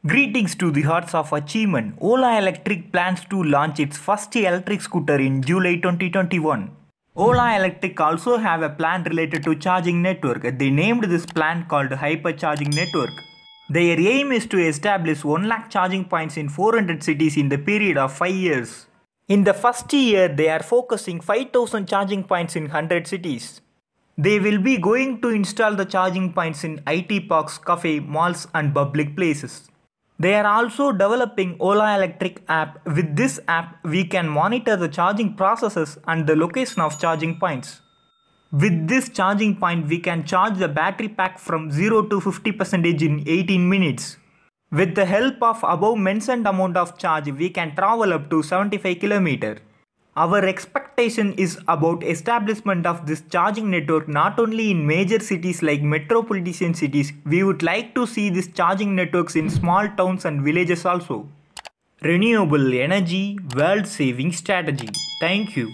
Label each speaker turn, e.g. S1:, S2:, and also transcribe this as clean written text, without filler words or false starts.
S1: Greetings to the hearts of achievement. Ola Electric plans to launch its first electric scooter in July 2021. Ola Electric also have a plan related to charging network. They named this plan called Hypercharging Network. Their aim is to establish 1 lakh charging points in 400 cities in the period of 5 years. In the first year, they are focusing 5,000 charging points in 100 cities. They will be going to install the charging points in IT parks, cafe, malls and public places. They are also developing Ola Electric app. With this app, we can monitor the charging processes and the location of charging points. With this charging point, we can charge the battery pack from 0 to 50% in 18 minutes. With the help of above mentioned amount of charge, we can travel up to 75 km. Our expectation is about establishment of this charging network not only in major cities like metropolitan cities. We would like to see these charging networks in small towns and villages also. Renewable energy, world saving strategy. Thank you.